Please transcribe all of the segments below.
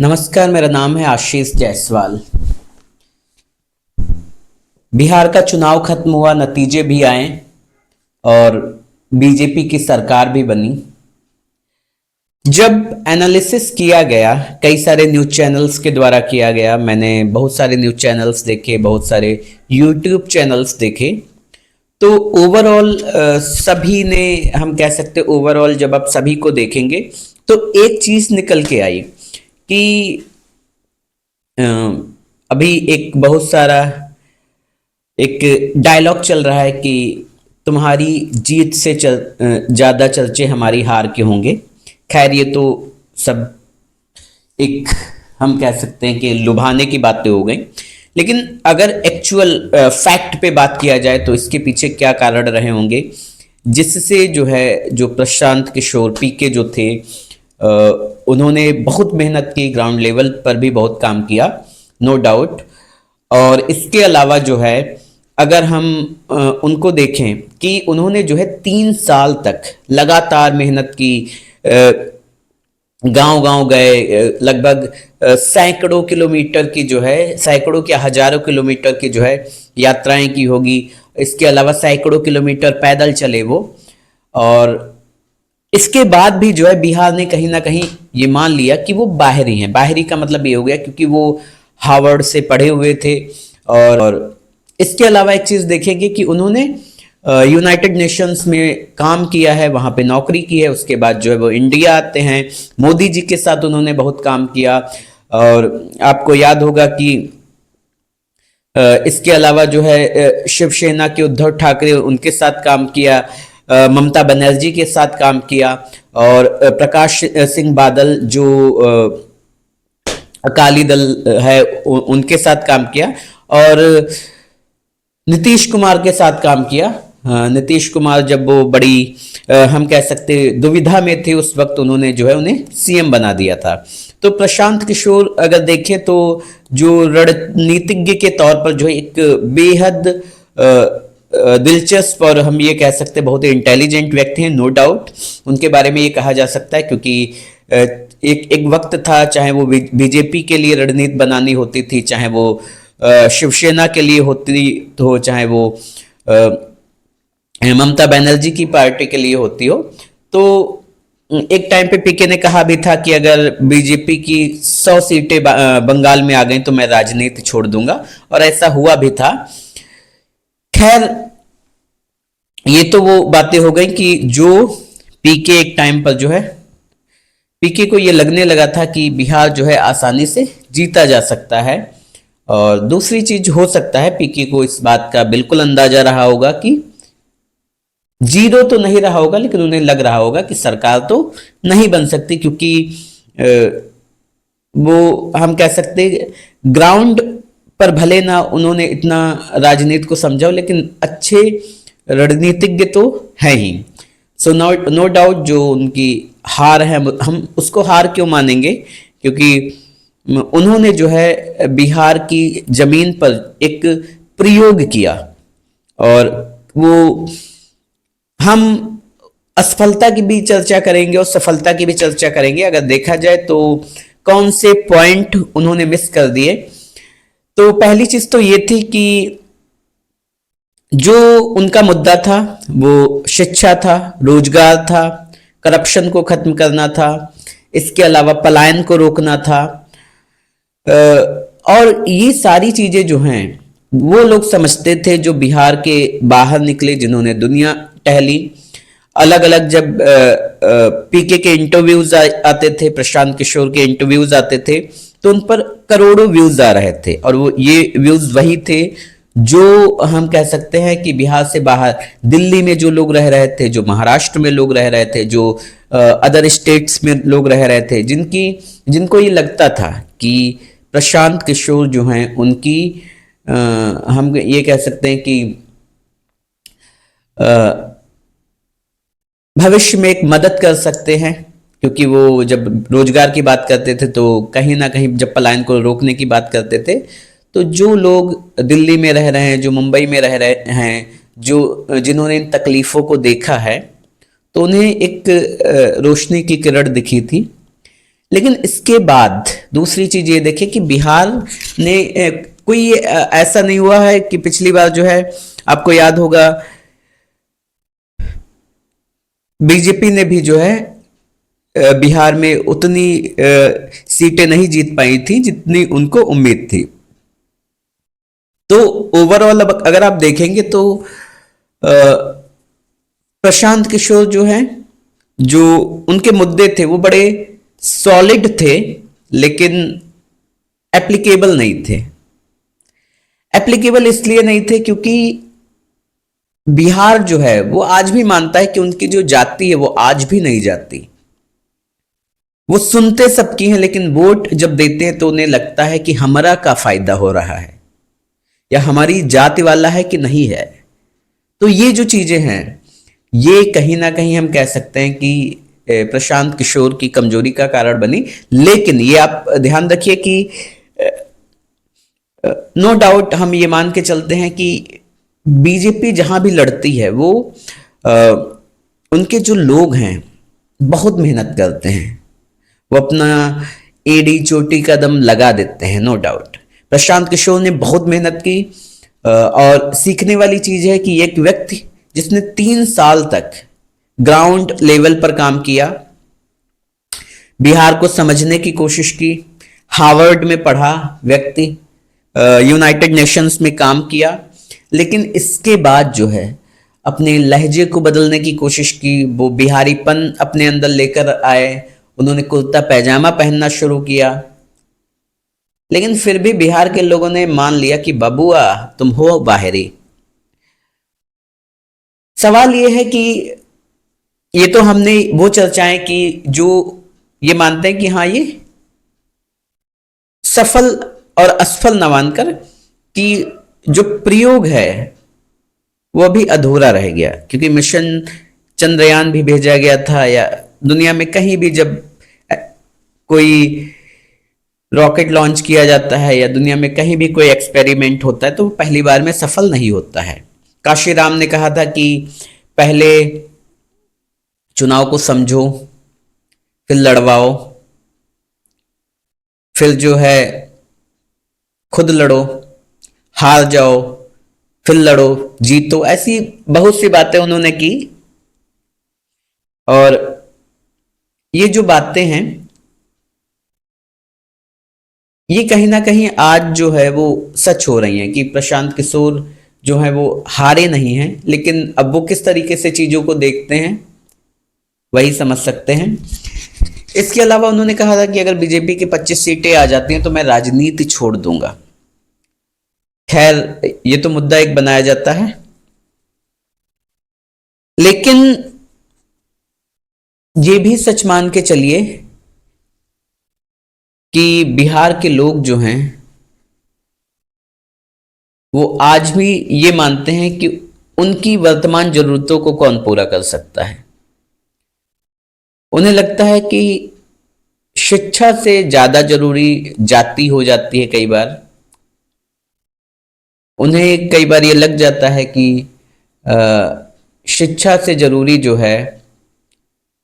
नमस्कार, मेरा नाम है आशीष जायसवाल। बिहार का चुनाव खत्म हुआ, नतीजे भी आए और बीजेपी की सरकार भी बनी। जब एनालिसिस किया गया, कई सारे न्यूज़ चैनल्स के द्वारा किया गया, मैंने बहुत सारे न्यूज़ चैनल्स देखे, बहुत सारे यूट्यूब चैनल्स देखे, तो ओवरऑल सभी ने, हम कह सकते ओवरऑल जब आप सभी को देखेंगे तो एक चीज़ निकल के आई कि अ, अभी एक बहुत सारा एक डायलॉग चल रहा है कि तुम्हारी जीत से ज़्यादा चर्चे हमारी हार के होंगे। खैर, ये तो सब एक, हम कह सकते हैं कि लुभाने की बातें हो गई, लेकिन अगर एक्चुअल फैक्ट पे बात किया जाए तो इसके पीछे क्या कारण रहे होंगे जिससे जो है, जो प्रशांत किशोर पीके जो थे, उन्होंने बहुत मेहनत की, ग्राउंड लेवल पर भी बहुत काम किया, नो डाउट। और इसके अलावा जो है, अगर हम उनको देखें कि उन्होंने जो है 3 साल तक लगातार मेहनत की, गांव गांव गए, लगभग सैकड़ों किलोमीटर की जो है, सैकड़ों क्या हजारों किलोमीटर की जो है यात्राएं की होगी। इसके अलावा सैकड़ों किलोमीटर पैदल चले वो। और इसके बाद भी जो है बिहार ने कहीं ना कहीं ये मान लिया कि वो बाहरी हैं। बाहरी का मतलब ये हो गया क्योंकि वो हार्वर्ड से पढ़े हुए थे। और इसके अलावा एक चीज़ देखेंगे कि उन्होंने यूनाइटेड नेशंस में काम किया है, वहाँ पे नौकरी की है। उसके बाद जो है वो इंडिया आते हैं, मोदी जी के साथ उन्होंने बहुत काम किया। और आपको याद होगा कि इसके अलावा जो है शिवसेना के उद्धव ठाकरे, उनके साथ काम किया, ममता बनर्जी के साथ काम किया, और प्रकाश सिंह बादल जो अकाली दल है उनके साथ काम किया, और नीतीश कुमार के साथ काम किया। नीतीश कुमार जब वो बड़ी, हम कह सकते दुविधा में थे, उस वक्त उन्होंने जो है उन्हें सीएम बना दिया था। तो प्रशांत किशोर अगर देखें तो जो रणनीतिज्ञ के तौर पर जो है एक बेहद दिलचस्प, और हम ये कह सकते बहुत ही इंटेलिजेंट व्यक्ति हैं, नो डाउट। उनके बारे में ये कहा जा सकता है क्योंकि एक वक्त था, चाहे वो बीजेपी के लिए रणनीति बनानी होती थी, चाहे वो शिवसेना के लिए होती हो, चाहे वो ममता बनर्जी की पार्टी के लिए होती हो। तो एक टाइम पे पीके ने कहा भी था कि अगर बीजेपी की 100 सीटें बंगाल में आ गई तो मैं राजनीति छोड़ दूंगा, और ऐसा हुआ भी था। खैर, ये तो वो बातें हो गई कि जो पीके एक टाइम पर जो है, पीके को ये लगने लगा था कि बिहार जो है आसानी से जीता जा सकता है। और दूसरी चीज हो सकता है, पीके को इस बात का बिल्कुल अंदाजा रहा होगा कि जीरो तो नहीं रहा होगा, लेकिन उन्हें लग रहा होगा कि सरकार तो नहीं बन सकती, क्योंकि वो, हम कह सकते ग्राउंड पर भले ना उन्होंने इतना राजनीति को समझा हो, लेकिन अच्छे रणनीतिज्ञ तो है ही। सो नो डाउट जो उनकी हार है, हम उसको हार क्यों मानेंगे, क्योंकि उन्होंने जो है बिहार की जमीन पर एक प्रयोग किया, और वो, हम असफलता की भी चर्चा करेंगे और सफलता की भी चर्चा करेंगे। अगर देखा जाए तो कौन से पॉइंट उन्होंने मिस कर दिए, तो पहली चीज तो ये थी कि जो उनका मुद्दा था वो शिक्षा था, रोजगार था, करप्शन को खत्म करना था, इसके अलावा पलायन को रोकना था। और ये सारी चीजें जो हैं वो लोग समझते थे जो बिहार के बाहर निकले, जिन्होंने दुनिया टहली। अलग अलग जब पीके के इंटरव्यूज आते थे, प्रशांत किशोर के इंटरव्यूज आते थे, तो उन पर करोड़ों व्यूज आ रहे थे, और वो ये व्यूज वही थे जो हम कह सकते हैं कि बिहार से बाहर दिल्ली में जो लोग रह रहे थे, जो महाराष्ट्र में लोग रह रहे थे, जो अदर स्टेट्स में लोग रह रहे थे, जिनको ये लगता था कि प्रशांत किशोर जो हैं उनकी, हम ये कह सकते हैं कि भविष्य में एक मदद कर सकते हैं, क्योंकि वो जब रोजगार की बात करते थे तो कहीं ना कहीं जब पलायन को रोकने की बात करते थे, तो जो लोग दिल्ली में रह रहे हैं, जो मुंबई में रह रहे हैं, जो जिन्होंने इन तकलीफों को देखा है, तो उन्हें एक रोशनी की किरण दिखी थी। लेकिन इसके बाद दूसरी चीज ये देखिए कि बिहार ने कोई ऐसा नहीं हुआ है कि पिछली बार जो है, आपको याद होगा, बीजेपी ने भी जो है बिहार में उतनी सीटें नहीं जीत पाई थी जितनी उनको उम्मीद थी। तो ओवरऑल अब अगर आप देखेंगे तो प्रशांत किशोर जो है, जो उनके मुद्दे थे वो बड़े सॉलिड थे, लेकिन एप्लीकेबल नहीं थे। एप्लीकेबल इसलिए नहीं थे क्योंकि बिहार जो है वो आज भी मानता है कि उनकी जो जाति है वो आज भी नहीं जाती। वो सुनते सबकी हैं, लेकिन वोट जब देते हैं तो उन्हें लगता है कि हमारा का फायदा हो रहा है या हमारी जाति वाला है कि नहीं है। तो ये जो चीजें हैं, ये कहीं ना कहीं हम कह सकते हैं कि प्रशांत किशोर की कमजोरी का कारण बनी। लेकिन ये आप ध्यान रखिए कि नो डाउट हम ये मान के चलते हैं कि बीजेपी जहां भी लड़ती है वो उनके जो लोग हैं बहुत मेहनत करते हैं, वो अपना एड़ी चोटी का दम लगा देते हैं। नो डाउट प्रशांत किशोर ने बहुत मेहनत की, और सीखने वाली चीज है कि एक व्यक्ति जिसने 3 साल तक ग्राउंड लेवल पर काम किया, बिहार को समझने की कोशिश की, हार्वर्ड में पढ़ा व्यक्ति, यूनाइटेड नेशंस में काम किया, लेकिन इसके बाद जो है अपने लहजे को बदलने की कोशिश की, वो बिहारीपन अपने अंदर लेकर आए, उन्होंने कुर्ता पैजामा पहनना शुरू किया। लेकिन फिर भी बिहार के लोगों ने मान लिया कि बबुआ तुम हो बाहरी। सवाल यह है कि ये तो हमने वो चर्चाएं की जो ये मानते हैं कि हाँ ये सफल और असफल न मानकर कि जो प्रयोग है वो अभी अधूरा रह गया, क्योंकि मिशन चंद्रयान भी भेजा गया था, या दुनिया में कहीं भी जब कोई रॉकेट लॉन्च किया जाता है या दुनिया में कहीं भी कोई एक्सपेरिमेंट होता है तो वो पहली बार में सफल नहीं होता है। काशीराम ने कहा था कि पहले चुनाव को समझो, फिर लड़वाओ, फिर जो है खुद लड़ो, हार जाओ, फिर लड़ो, जीतो। ऐसी बहुत सी बातें उन्होंने की, और ये जो बातें हैं ये कहीं ना कहीं आज जो है वो सच हो रही हैं कि प्रशांत किशोर जो है वो हारे नहीं हैं, लेकिन अब वो किस तरीके से चीजों को देखते हैं वही समझ सकते हैं। इसके अलावा उन्होंने कहा था कि अगर बीजेपी की 25 सीटें आ जाती हैं तो मैं राजनीति छोड़ दूंगा। खैर ये तो मुद्दा एक बनाया जाता है, लेकिन ये भी सच मान के चलिए कि बिहार के लोग जो हैं वो आज भी ये मानते हैं कि उनकी वर्तमान जरूरतों को कौन पूरा कर सकता है। उन्हें लगता है कि शिक्षा से ज्यादा जरूरी जाति हो जाती है। कई बार उन्हें कई बार ये लग जाता है कि शिक्षा से जरूरी जो है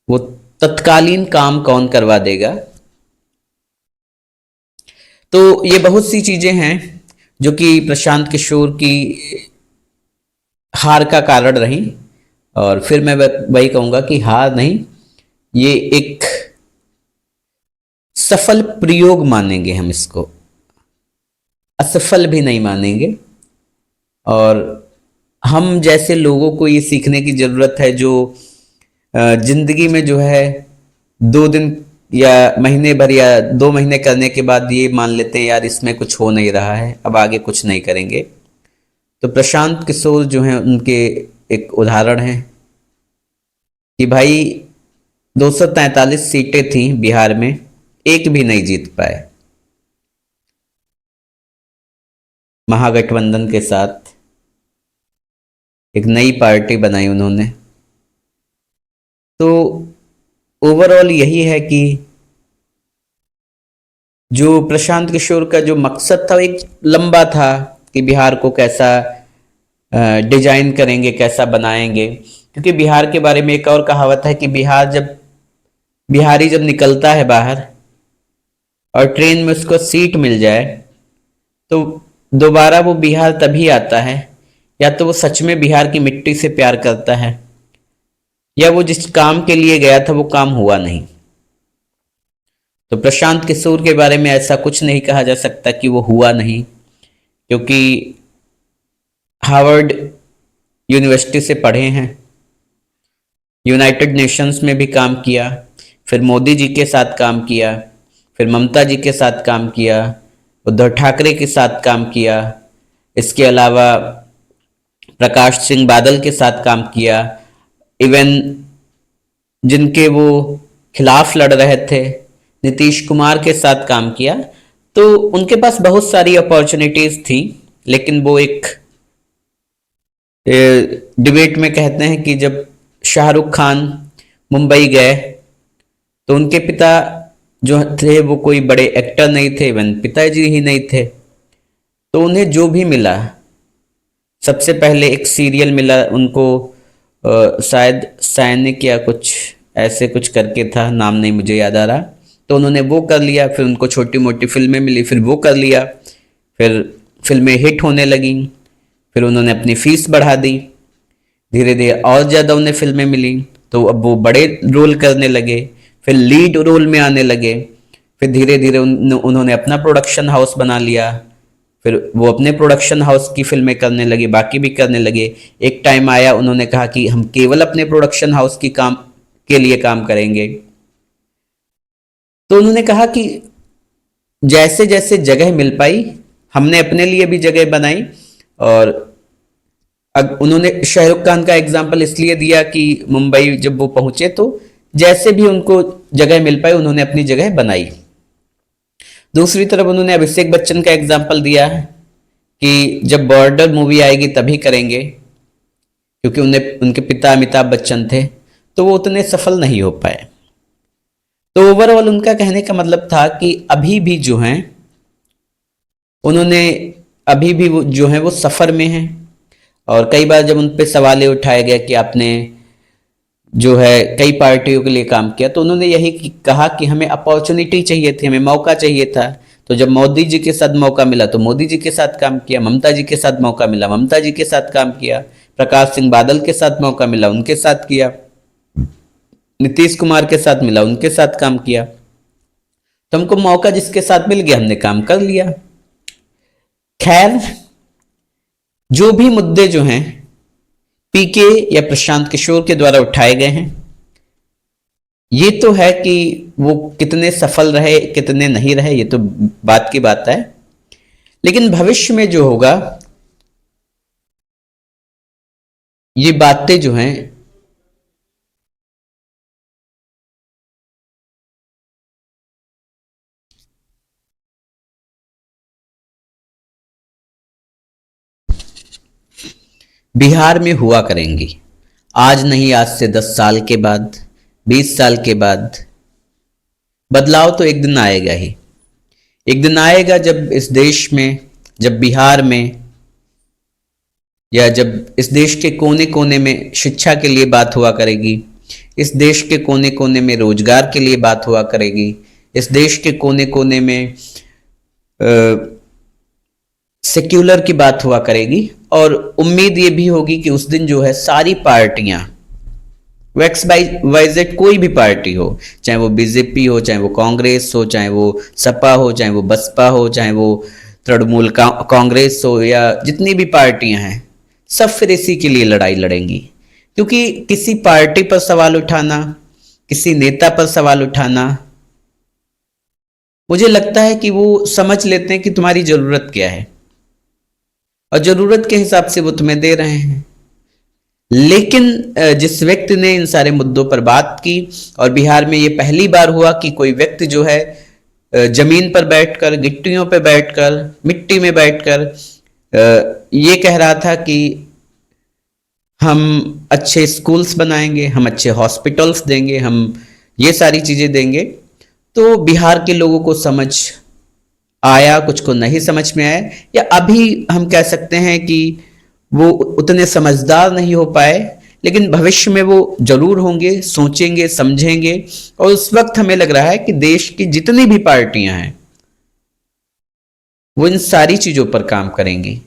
वो तत्कालीन काम कौन करवा देगा। तो ये बहुत सी चीजें हैं जो कि प्रशांत किशोर की हार का कारण रही, और फिर मैं वही कहूंगा कि हार नहीं, ये एक सफल प्रयोग मानेंगे हम इसको, असफल भी नहीं मानेंगे। और हम जैसे लोगों को ये सीखने की जरूरत है जो जिंदगी में जो है 2 दिन या महीने भर या 2 महीने करने के बाद ये मान लेते हैं यार इसमें कुछ हो नहीं रहा है, अब आगे कुछ नहीं करेंगे। तो प्रशांत किशोर जो हैं उनके एक उदाहरण है कि भाई 243 सीटें थी बिहार में, एक भी नहीं जीत पाए। महागठबंधन के साथ एक नई पार्टी बनाई उन्होंने। तो ओवरऑल यही है कि जो प्रशांत किशोर का जो मकसद था एक लंबा था कि बिहार को कैसा डिजाइन करेंगे, कैसा बनाएंगे। क्योंकि बिहार के बारे में एक और कहावत है कि बिहारी जब निकलता है बाहर और ट्रेन में उसको सीट मिल जाए तो दोबारा वो बिहार तभी आता है, या तो वो सच में बिहार की मिट्टी से प्यार करता है, या वो जिस काम के लिए गया था वो काम हुआ नहीं। तो प्रशांत किशोर के बारे में ऐसा कुछ नहीं कहा जा सकता कि वो हुआ नहीं, क्योंकि हार्वर्ड यूनिवर्सिटी से पढ़े हैं, यूनाइटेड नेशंस में भी काम किया, फिर मोदी जी के साथ काम किया, फिर ममता जी के साथ काम किया, उद्धव ठाकरे के साथ काम किया, इसके अलावा प्रकाश सिंह बादल के साथ काम किया, इवन जिनके वो खिलाफ लड़ रहे थे नीतीश कुमार के साथ काम किया। तो उनके पास बहुत सारी अपॉर्चुनिटीज थी, लेकिन वो एक डिबेट में कहते हैं कि जब शाहरुख खान मुंबई गए तो उनके पिता जो थे वो कोई बड़े एक्टर नहीं थे, इवन पिताजी ही नहीं थे, तो उन्हें जो भी मिला, सबसे पहले एक सीरियल मिला उनको, शायद सैनिक या कुछ ऐसे कुछ करके था, नाम नहीं मुझे याद आ रहा, तो उन्होंने वो कर लिया। फिर उनको छोटी मोटी फिल्में मिली, फिर वो कर लिया, फिर फिल्में हिट होने लगी, फिर उन्होंने अपनी फीस बढ़ा दी, धीरे धीरे और ज़्यादा उन्हें फिल्में मिली, तो अब वो बड़े रोल करने लगे, फिर लीड रोल में आने लगे, फिर धीरे धीरे उन्होंने अपना प्रोडक्शन हाउस बना लिया, फिर वो अपने प्रोडक्शन हाउस की फिल्में करने लगे, बाकी भी करने लगे। एक टाइम आया उन्होंने कहा कि हम केवल अपने प्रोडक्शन हाउस की काम के लिए काम करेंगे। तो उन्होंने कहा कि जैसे जैसे जगह मिल पाई हमने अपने लिए भी जगह बनाई, और उन्होंने शाहरुख खान का एग्जाम्पल इसलिए दिया कि मुंबई जब वो पहुंचे तो जैसे भी उनको जगह मिल पाई उन्होंने अपनी जगह बनाई। दूसरी तरफ उन्होंने अभिषेक बच्चन का एग्जाम्पल दिया कि जब बॉर्डर मूवी आएगी तभी करेंगे, क्योंकि उन्हें उनके पिता अमिताभ बच्चन थे, तो वो उतने सफल नहीं हो पाए। तो ओवरऑल उनका कहने का मतलब था कि अभी भी जो हैं उन्होंने अभी भी वो जो है वो सफ़र में हैं। और कई बार जब उन पे सवाल उठाया गया कि आपने जो है कई पार्टियों के लिए काम किया, तो उन्होंने यही कहा कि हमें अपॉर्चुनिटी चाहिए थी, हमें मौका चाहिए था। तो जब मोदी जी के साथ मौका मिला तो मोदी जी के साथ काम किया, ममता जी के साथ मौका मिला ममता जी के साथ काम किया, प्रकाश सिंह बादल के साथ मौका मिला उनके साथ किया, नीतीश कुमार के साथ मिला उनके साथ काम किया। तो हमको मौका जिसके साथ मिल गया हमने काम कर लिया। खैर, जो भी मुद्दे जो हैं पीके या प्रशांत किशोर के द्वारा उठाए गए हैं, ये तो है कि वो कितने सफल रहे कितने नहीं रहे ये तो बात की बात है, लेकिन भविष्य में जो होगा ये बातें जो हैं बिहार में हुआ करेंगी। आज नहीं, आज से 10 साल के बाद, 20 साल के बाद बदलाव तो एक दिन आएगा ही। एक दिन आएगा जब इस देश में, जब बिहार में, या जब इस देश के कोने कोने में शिक्षा के लिए बात हुआ करेगी, इस देश के कोने कोने में रोजगार के लिए बात हुआ करेगी, इस देश के कोने कोने में सेक्युलर की बात हुआ करेगी। और उम्मीद ये भी होगी कि उस दिन जो है सारी पार्टियां, एक्स वाई जेड कोई भी पार्टी हो, चाहे वो बीजेपी हो, चाहे वो कांग्रेस हो, चाहे वो सपा हो, चाहे वो बसपा हो, चाहे वो तृणमूल कांग्रेस हो, या जितनी भी पार्टियां हैं, सब फिर इसी के लिए लड़ाई लड़ेंगी। क्योंकि किसी पार्टी पर सवाल उठाना, किसी नेता पर सवाल उठाना, मुझे लगता है कि वो समझ लेते हैं कि तुम्हारी जरूरत क्या है और जरूरत के हिसाब से वो तुम्हें दे रहे हैं। लेकिन जिस व्यक्ति ने इन सारे मुद्दों पर बात की, और बिहार में ये पहली बार हुआ कि कोई व्यक्ति जो है जमीन पर बैठकर, गिट्टियों पर बैठकर, मिट्टी में बैठकर ये कह रहा था कि हम अच्छे स्कूल्स बनाएंगे, हम अच्छे हॉस्पिटल्स देंगे, हम ये सारी चीज़ें देंगे। तो बिहार के लोगों को समझ आया, कुछ को नहीं समझ में आया, या अभी हम कह सकते हैं कि वो उतने समझदार नहीं हो पाए, लेकिन भविष्य में वो जरूर होंगे, सोचेंगे, समझेंगे। और उस वक्त हमें लग रहा है कि देश की जितनी भी पार्टियां हैं वो इन सारी चीज़ों पर काम करेंगे।